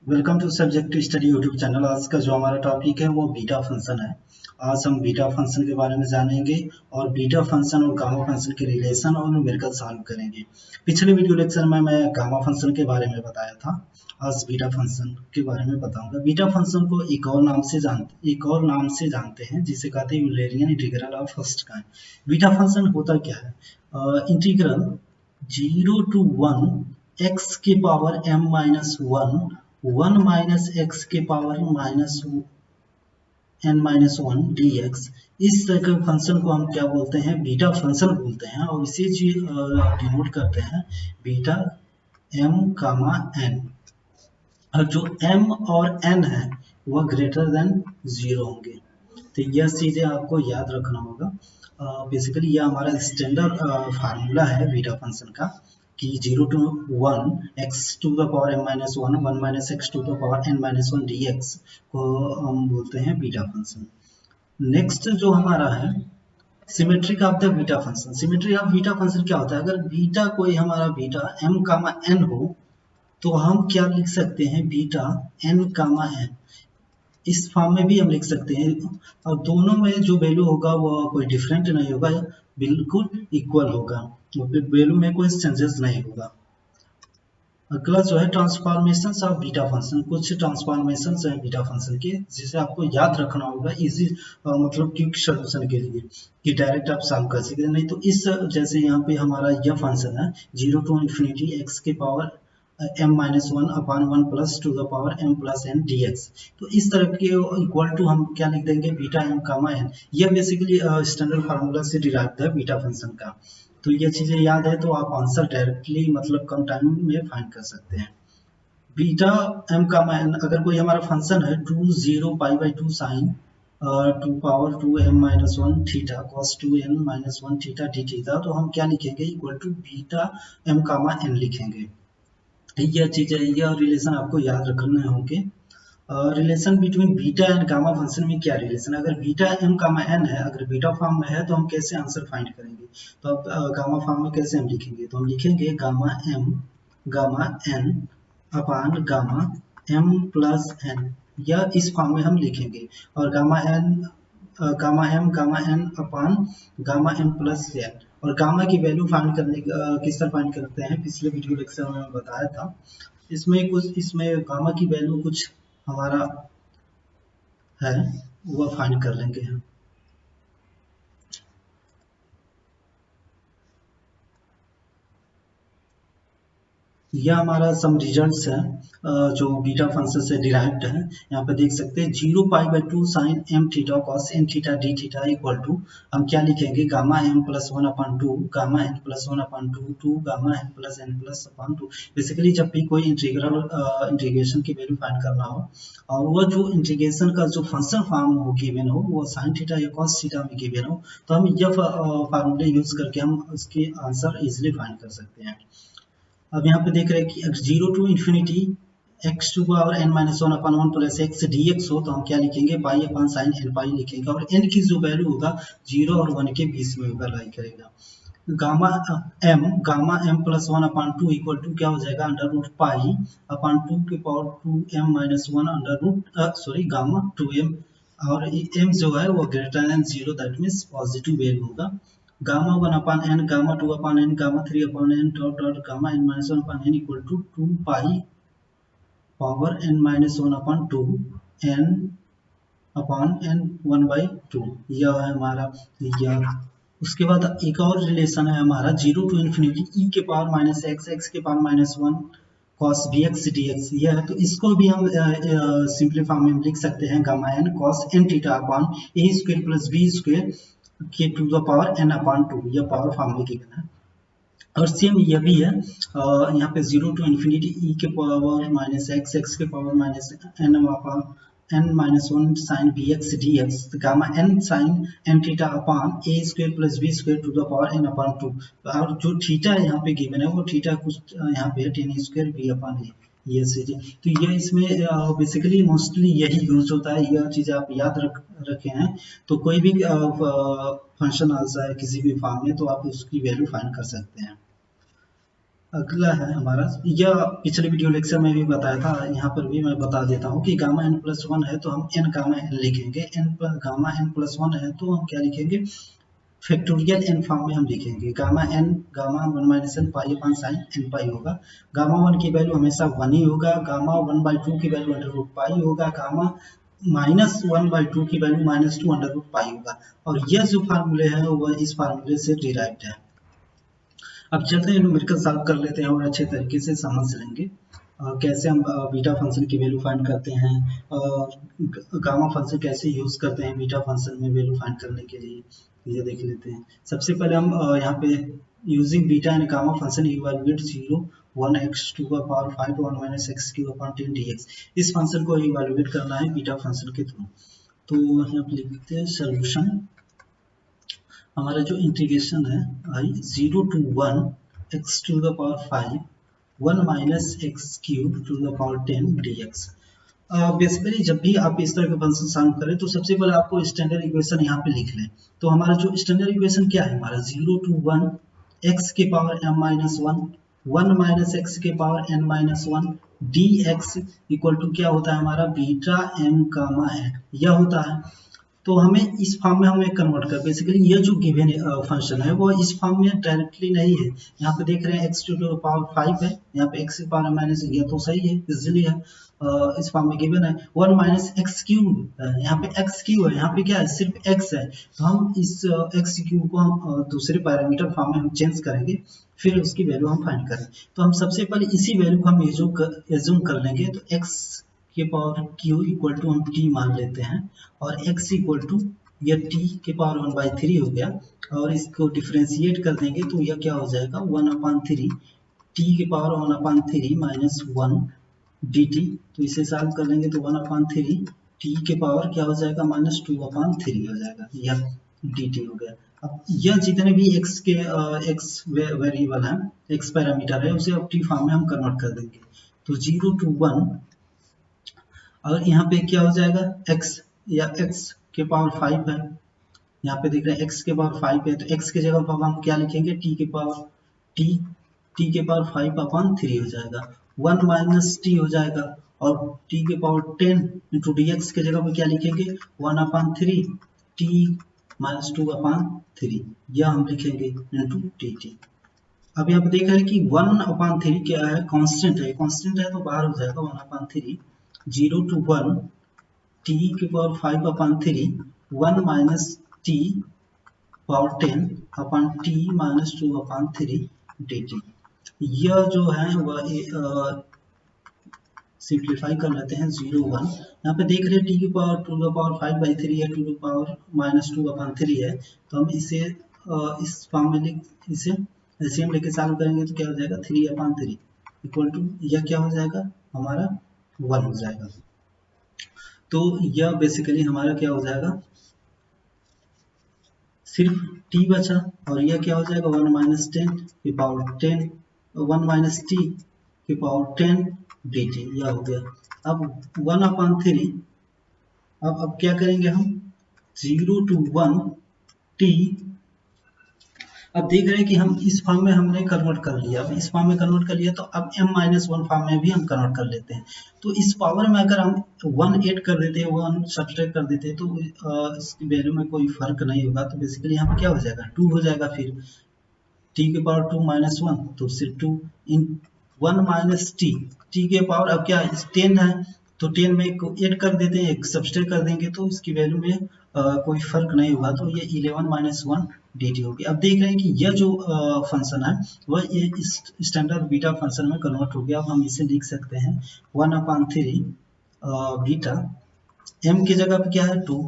Welcome to subject study YouTube channel. आज का जो हमारा टॉपिक है वो बीटा फंक्शन है। आज हम बीटा फंक्शन के बारे में जानेंगे और बीटा फंक्शन और गामा फंक्शन के रिलेशन और न्यूमेरिकल सॉल्व करेंगे। पिछले वीडियो लेक्चर में मैं गामा फंक्शन के बारे में बताया था। आज बीटा फंक्शन के बारे में बताऊंगा। बीटा फंक्शन को एक और नाम से जानते हैं जिसे कहते हैं Eulerian integral of first kind. Beta function होता क्या है? इंटीग्रल 0 to 1 x की power m minus 1 minus x के power minus n minus 1 dx। इस तरह के फंक्शन को हम क्या बोलते हैं? बीटा फंक्शन बोलते हैं और इसे डिनोट करते हैं बीटा m कामा n। और जो m और n है वह ग्रेटर देन 0 होंगे। तो यह चीजें आपको याद रखना होगा। बेसिकली यह हमारा स्टैंडर्ड फार्मूला है बीटा फंक्शन का कि 0 to 1 x to the power m minus 1 minus x to the power n minus 1 dx को हम बोलते हैं बीटा फंक्शन। नेक्स्ट जो हमारा है symmetric of the beta function. Symmetry of beta function क्या होता है? अगर बीटा कोई हमारा बीटा m कामा n हो तो हम क्या लिख सकते हैं? बीटा n कामा n इस फॉर्म में भी हम लिख सकते हैं और दोनों में जो वैल्यू होगा वो कोई डिफरेंट नहीं होगा, बिल्कुल इक्वल होगा, वैल्यू में कोई चेंजेस नहीं होगा। अगला जो है ट्रांसफॉर्मेशंस ऑफ बीटा फंक्शन। कुछ ट्रांसफॉर्मेशंस हैं बीटा फंक्शन के जिसे आपको याद रखना होगा इजी मतलब क्विक सॉल्यूशन के लिए कि डायरेक्ट आप सॉल्व कर सकें। नहीं तो इस जैसे यहाँ पे हमारा यह फंक्शन है 0 to infinity x के power m minus 1 upon 1 plus two the power m plus n dx। तो इस तरह के इक्वल टू हम क्या लिख देंगे? Beta m comma n। यह बेसिकली स्टैंडर्ड फार्मूला से डिराइव्ड है बीटा फंक्शन का। तो ये चीजें याद है तो आप आंसर डायरेक्टली मतलब कम टाइम में फाइंड कर सकते हैं। बीटा m कामा n अगर कोई हमारा फंक्शन है 2 0 pi by 2 sine 2 power 2 m minus 1 theta cos 2 n minus 1 theta D theta, तो हम क्या लिखेंगे? Equal to beta m comma n लिखेंगे। यह चीजें यह रिलेशन आपको याद रखने होंगे। Relation between beta and gamma function में क्या रिलेशन है? अगर बीटा m कामा n है, अगर बीटा फॉर्म में है तो हम कैसे आंसर फाइंड करेंगे? तो अब गामा फॉर्म में कैसे हम लिखेंगे? तो हम लिखेंगे गामा m गामा n अपान गामा m प्लस n, या इस फॉर्म में हम लिखेंगे। और गामा m गामा n अपान गामा m प्लस n। और गामा की वैल्यू फाइंड करने किस तरह फाइंड करते हैं पिछले वीडियो लेक्चर में बताया था। इसमें गामा की वैल्यू कुछ हमारा है वो फाइंड कर लेंगे हम। यह हमारा सम रिजल्ट्स है जो बीटा फंक्शन से डिराइव्ड है। यहाँ पे देख सकते हैं 0 pi by 2 sine m theta cos n theta D theta equal to हम क्या लिखेंगे? Gamma m plus 1 upon 2 gamma n plus 1 upon 2 gamma n plus n plus upon 2। Basically जब भी कोई इंटीग्रेशन की वैल्यू फाइंड करना हो और वो जो इंटीग्रेशन का जो फंक्शन फॉर्म हो गिवन हो वो साइन थीटा या कॉस थीटा में गिवन हो तो हम यह फार्मूले यूज करके हम उसके आंसर इजिली फाइंड कर सकते हैं। अब यहाँ पे देख रहे हैं कि 0 to infinity x to power n minus 1 upon 1 plus x dx हो तो हम क्या लिखेंगे? Pi upon sine n pi लिखेंगे और n की जो वैल्यू होगा 0 और 1 के बीच में होगा, लाई करेगा। Gamma m plus 1 upon 2 equal to क्या हो जाएगा? अंडर रूट पाई अपॉन 2 के power 2m minus 1 under root gamma 2m। और m जो है वो greater than 0, that means positive value होगा। Gamma 1 upon n gamma 2 upon n gamma 3 upon n dot dot gamma n minus 1 upon n equal to 2 pi power n minus 1 upon 2 n upon n 1 by 2। यह है हमारा यह। उसके बाद एक और relation है हमारा 0 टू इन्फिनिटी e के पावर माइनस x के power minus 1 cos bx dx। यह है तो इसको भी हम सिंपली फॉर्म में लिख सकते हैं gamma n cos n theta upon a square plus b square के to the power n upon 2। यह पावर फॉर्म में गिवन है। और सेम यह भी है यहाँ पे 0 टू इन्फिनिटी e के पावर माइनस x के power minus n upon n minus 1 sine bx dx gamma n sine n theta upon a square plus b square to the power n upon 2। और जो theta यहाँ पे given है वो theta कुछ यहाँ पे tan square b upon a। ये चीजें तो ये इसमें बेसिकली मोस्टली यही यूज होता है। यह चीजें आप याद रखे हैं तो कोई भी फंक्शन आ जाए किसी भी फॉर्म में तो आप उसकी वैल्यू फाइंड कर सकते हैं। अगला है हमारा, यह पिछले वीडियो लेक्चर में भी बताया था, यहाँ पर भी मैं बता देता हूँ कि गामा एन प्लस वन है तो हम एन गामा एन लिखेंगे, गामा एन प्लस वन है तो हम क्या लिखेंगे, फैक्टोरियल एन फॉर्म में हम लिखेंगे। Gamma n, gamma one minus n pi upon sine n pi होगा। गामा वन की वैल्यू हमेशा वन ही होगा, गामा वन बाई टू की वैल्यू अंडर रूट पाई होगा, gamma minus one by two की value minus two under root pi होगा। और यह जो फार्मूले हैं वह इस फार्मूले से डिराइव्ड है। अब चलते हैं न्यूमेरिकल सॉल्व कर लेते हैं और अच्छे तरीके से समझ लेंगे कैसे हम बीटा फंक्शन की वैल्यू फाइंड करते हैं, गामा फंक्शन कैसे यूज करते हैं बीटा फंक्शन में वैल्यू फाइंड करने के लिए, ये देख लेते हैं। सबसे पहले हम यहाँ पे using beta and gamma function evaluate 0 1 x to the power 5 1 minus x cube upon 10 dx। इस फंक्शन को इवैल्यूएट करना है बीटा फंक्शन के थ्रू। तो यहाँ पे लिखते हैं सॉल्यूशन, हमारा जो इंटीग्रेशन है I 0 to 1 x to the power 5 1 minus X cube to the power 10 dx। Basically जब भी आप इस तरह के फंक्शन सॉल्व करें तो सबसे पहले आपको स्टैंडर्ड इक्वेशन यहाँ पे लिख लें। तो हमारा जो स्टैंडर्ड इक्वेशन क्या है, हमारा 0 टू 1 x के power m minus 1 1 minus x के power n minus 1 dx equal to क्या होता है हमारा बीटा m गामा n, यह होता है। तो हमें इस फॉर्म में हमें कन्वर्ट कर, बेसिकली ये जो गिवन फंक्शन है वो इस फॉर्म में डायरेक्टली नहीं है। यहाँ पे देख रहे हैं x टू द पावर 5 है, यहाँ पे x की पावर माइनस, ये तो सही है इजीली है, इस फॉर्म में गिवन है 1 माइनस एक्स क्यूब, यहाँ पे x क्यूब है, यहाँ पे क्या है सिर्फ x है। तो हम इस x क्यूब को हम दूसरे पैरामीटर फॉर्म में हम चेंज करेंगे, फिर उसकी वैल्यू हम फाइंड करें। तो हम सबसे पहले इसी वैल्यू को हम एज्यूम कर लेंगे। तो x के पावर q इक्वल टू हम t मान लेते हैं और x इक्वल टू यह t के पावर 1/3 हो गया, और इसको डिफ्रेंशिएट कर देंगे तो यह क्या हो जाएगा 1/3 t के पावर 1/3 माइनस 1 dt। तो इसे सॉल्व कर लेंगे तो 1/3 t के पावर क्या हो जाएगा माइनस 2/3 हो जाएगा, यह dt हो गया। अब यह जितने भी x के x वेरिएबल हैं, x पैरामीटर है, उसे अब t फॉर्म में हम कन्वर्ट कर देंगे। तो 0 टू 1 और यहाँ पे क्या हो जाएगा x, या x के पावर 5 है, यहाँ पे देख रहे हैं x के पावर 5 है, तो x के जगह पर हम क्या लिखेंगे t के पावर t के पावर 5/3 हो जाएगा, 1 माइनस t हो जाएगा, और t के पावर 10 इंटू dx के जगह पर क्या लिखेंगे 1/3 t माइनस 2/3, यह हम लिखेंगे इंटू dt। अब यहाँ पे देख रहे हैं कि 1/3 क्या है, कांस्टेंट है, कांस्टेंट है तो बाहर हो जाएगा 1/3 0 टू 1 t के पावर 5/3 1 माइनस t पावर 10 अपन t माइनस 2/3 dt। यह जो है वह सिंप्लीफाई कर लेते हैं 0 1, यहाँ पे देख रहे हैं t की पावर 2/5/3 है, 2 पावर माइनस 2/3 है, तो हम इसे इस फॉर्म में लिख, इसे एलसीएम लेके सॉल्व करेंगे तो क्या हो जाएगा 3/3 इक्वल टू यह क्या हो जाएगा हमारा 1 हो जाएगा। तो यह बेसिकली हमारा क्या हो जाएगा, सिर्फ t बचा, और यह क्या हो जाएगा 1 माइनस 10 की पावर 10 1 माइनस t की पावर 10 dt, यह हो गया। अब 1/3, अब क्या करेंगे हम 0 टू 1 t, अब देख रहे हैं कि हम इस फॉर्म में हमने कन्वर्ट कर लिया, अब इस फॉर्म में कन्वर्ट कर लिया तो अब m-1 फॉर्म में भी हम कन्वर्ट कर लेते हैं। तो इस पावर में अगर हम 1 ऐड कर देते हैं, 1 सब्ट्रैक्ट कर देते हैं, तो इसकी वैल्यू में कोई फर्क नहीं होगा। तो बेसिकली यहाँ पे क्या हो जाएगा 2 हो जाएगा, फिर t के पावर 2 माइनस 1 तो सिर्फ 2 इन 1 माइनस t के पावर अब क्या 10 है, तो 10 में ऐड कर देते हैं, एक सब्ट्रैक्ट कर देंगे तो इसकी वैल्यू में कोई फर्क नहीं होगा, तो ये 11 माइनस 1 dt होगी। अब देख रहे हैं कि यह जो फंक्शन है वह ये इस स्टैंडर्ड बीटा फंक्शन में कन्वर्ट हो गया। अब हम इसे लिख सकते हैं 1/3 बीटा, m की जगह पे क्या है 2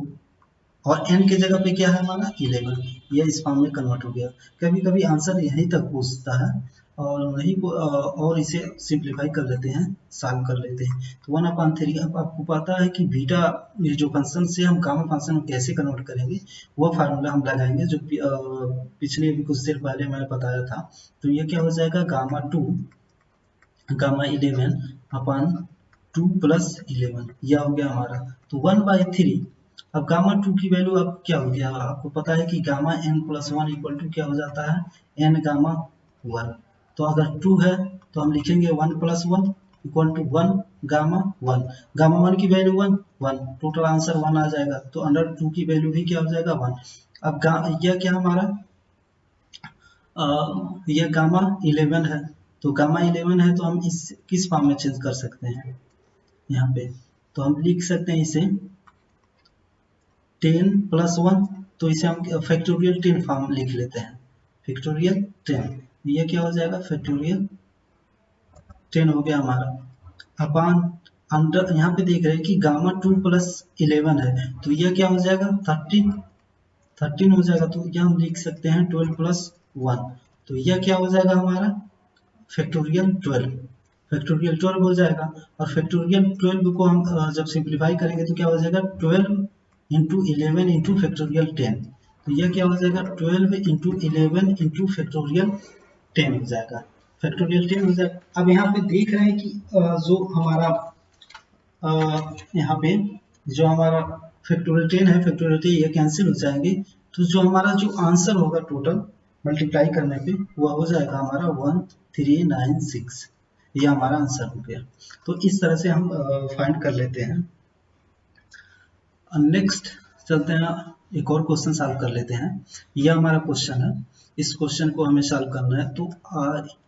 और n की जगह पे क्या है हमारा 11, यह इस फॉर्म में कन्वर्ट हो गया। कभी कभी आंसर यहीं तक पूछता है और नहीं और इसे सिंप्लीफाई कर लेते हैं, सॉल्व कर लेते हैं। तो 1/3, अब आपको पता है कि बीटा ये जो फंक्शन से हम गामा फंक्शन में कैसे कन्वर्ट करेंगे, वो फार्मूला हम लगाएंगे जो पिछले भी कुछ देर पहले मैंने बताया था। तो ये क्या हो जाएगा गामा 11 अपन 2 प्लस 11, यह हो गया हमारा। तो 1/3, अब गामा 2 की वैल्यू अब क्या हो गया, आपको पता है कि gamma n plus 1 equal to क्या हो जाता है n गामा 1। तो अगर 2 है तो हम लिखेंगे 1 plus 1 equal to 1 gamma 1। Gamma 1 की वैल्यू 1, टोटल आंसर 1 आ जाएगा। तो अंडर 2 की वैल्यू भी क्या हो जाएगा 1। अब यह क्या हमारा यह गामा 11 है। तो गामा 11 है तो हम इस किस फॉर्म में चेंज कर सकते हैं यहाँ पे, तो हम लिख सकते हैं इसे 10 प्लस 1, तो इसे हम फैक्टोरियल 10 फॉर्म लिख लेते हैं, फैक्टोरियल 10। ये क्या हो जाएगा फैक्टोरियल 10 हो गया हमारा। अपान अंडर यहाँ पे देख रहे हैं कि गामा 2 प्लस 11 है तो यह क्या हो जाएगा 13 हो जाएगा। तो यह हम लिख सकते हैं 12 प्लस 1, तो यह क्या हो जाएगा हमारा फैक्टोरियल 12, फैक्टोरियल 12 हो जाएगा। और फैक्टोरियल 12 को हम जब सिंप्लीफाई करेंगे तो क्या हो जाएगा 12 इंटू 11 इंटू फैक्टोरियल 10, तो यह क्या हो जाएगा 12 इंटू 11 इंटू फैक्टोरियल 10 हो जाएगा, फैक्टोरियल 10 हो जाएगा। अब यहाँ पे देख रहे हैं कि जो हमारा यहाँ पे जो हमारा फैक्टोरियल 10 है, फैक्टोरियल 10 ये कैंसिल हो जाएंगे, तो जो हमारा जो आंसर होगा टोटल मल्टीप्लाई करने पे वह हो जाएगा हमारा 1396, ये हमारा आंसर हो गया। तो इस तरह से हम फाइंड कर लेते हैं। नेक्स्ट चलते हैं, एक और क्वेश्चन सॉल्व कर लेते हैं। यह हमारा क्वेश्चन है, इस क्वेश्चन को हमें सॉल्व करना है। तो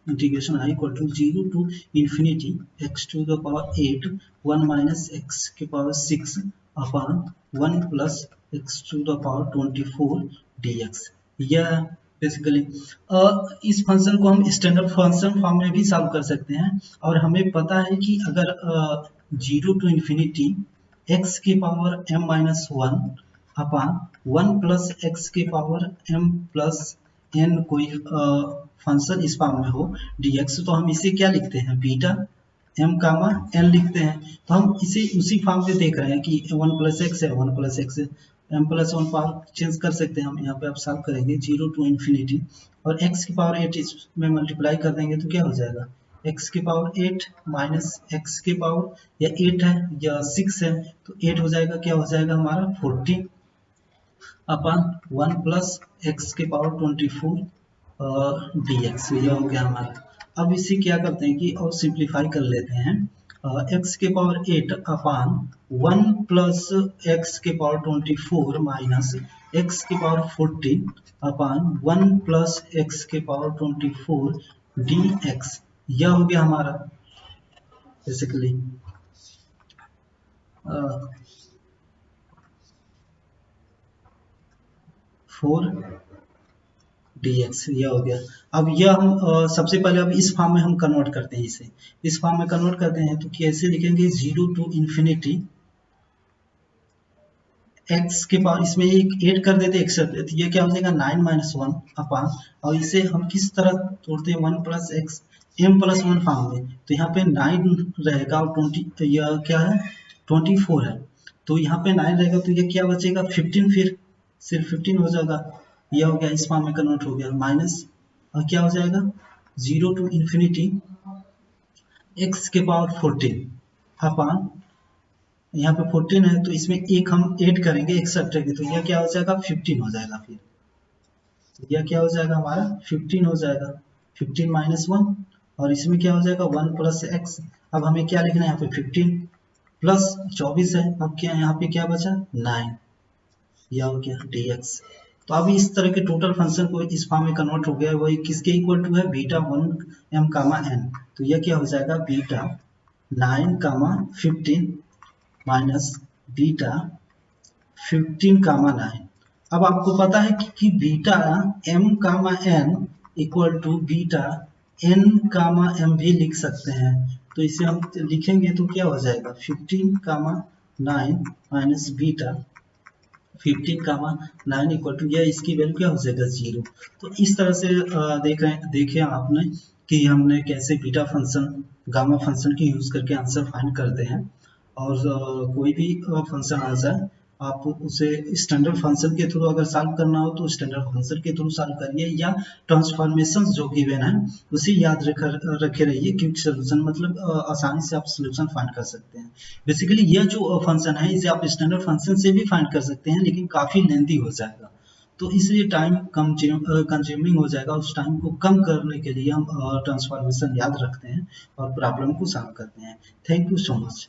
integration i equal to 0 to infinity x to the power 8 1 minus x के power 6 upon 1 plus x to the power 24 dx। यह बेसिकली इस फंक्शन को हम स्टैंडर्ड फंक्शन फॉर्म में भी सॉल्व कर सकते हैं। और हमें पता है कि अगर 0 टू इन्फिनिटी x की power m minus 1 upon 1 plus x की पावर m प्लस n कोई फंक्शन इस फॉर्म में हो dx, तो हम इसे क्या लिखते हैं बीटा m कामा n लिखते हैं। तो हम इसे उसी फॉर्म में देख रहे हैं कि 1 प्लस एक्स है, 1 plus x m plus 1 power change कर सकते हैं हम। यहाँ पे आप सॉल्व करेंगे 0 टू इन्फिनिटी और x की पावर 8 इसमें मल्टीप्लाई कर देंगे तो क्या हो जाएगा x की पावर 8 माइनस x की पावर या 8 है या 6 है तो 8 हो जाएगा, क्या हो जाएगा हमारा 40 अपॉन 1 प्लस x की पावर 24 dx, यह हो गया हमारा। अब इसे क्या करते हैं कि और सिंप्लीफाई कर लेते हैं, x के पावर 8 अपॉन 1 प्लस x के पावर 24 माइनस x के पावर 14 अपॉन 1 प्लस x के पावर 24 dx, यह हो गया हमारा बेसिकली 4 dx, यह हो गया। अब यह हम सबसे पहले अब इस फॉर्म में हम कन्वर्ट करते हैं, इसे इस फॉर्म में कन्वर्ट करते हैं तो कैसे लिखेंगे 0 टू इन्फिनिटी x के पावर इसमें एक 8 कर देते x करते तो ये क्या हो जाएगा 9 माइनस 1 अपॉन, और इसे हम किस तरह तोड़ते हैं 1 plus x m plus 1 form में, तो यहाँ पे 9 रहेगा और 20 तो यह क्या है 24 है, तो यहाँ पे 9 रहेगा तो ये क्या बचेगा 15, फिर सिर्फ 15 हो जाएगा, यह हो गया इस फॉर्म में कन्वर्ट हो गया माइनस, और क्या हो जाएगा 0 टू इन्फिनिटी x के पावर 14 अपॉन यहाँ पे 14 है तो इसमें एक हम ऐड करेंगे एक सब्ट्रैक्ट, तो यह क्या हो जाएगा 15 हो जाएगा, फिर यह क्या हो जाएगा हमारा 15 हो जाएगा, 15 माइनस 1 और इसमें क्या हो जाएगा 1 प्लस एक्स। अब हमें क्या लिखना है यहाँ पे 15 प्लस 24 है, अब क्या यहाँ पे क्या बचा 9, यह हो गया dx। तो अभी इस तरह के टोटल फंक्शन को इस फॉर्म में कन्वर्ट हो गया है, वही किसके इक्वल टू है बीटा 1 m कामा n, तो यह क्या हो जाएगा beta 9 comma 15 minus beta 15 comma 9। अब आपको पता है कि beta m comma n equal to beta n comma m भी लिख सकते हैं, तो इसे हम लिखेंगे तो क्या हो जाएगा 15 comma 9 minus beta 15 comma 9 equal to यह इसकी वैल्यू क्या हो जाएगा 0। तो इस तरह से देखें आपने कि हमने कैसे बीटा फंक्शन गामा फंक्शन की यूज करके आंसर फाइंड करते हैं। और कोई भी फंक्शन आ जाए आप उसे स्टैंडर्ड फंक्शन के थ्रू अगर सॉल्व करना हो तो स्टैंडर्ड फंक्शन के थ्रू सॉल्व करिए, या ट्रांसफॉर्मेशन जो गिवन है उसे याद रखे रहिए, क्योंकि सोल्यूशन मतलब आसानी से आप सोल्यूशन फाइंड कर सकते हैं। बेसिकली यह जो फंक्शन है इसे आप स्टैंडर्ड फंक्शन से भी फाइंड कर सकते हैं लेकिन काफ़ी लेंथी हो जाएगा, तो इसलिए टाइम कंज्यूमिंग हो जाएगा। उस टाइम को कम करने के लिए हम ट्रांसफॉर्मेशन याद रखते हैं और प्रॉब्लम को सॉल्व करते हैं। Thank you so much.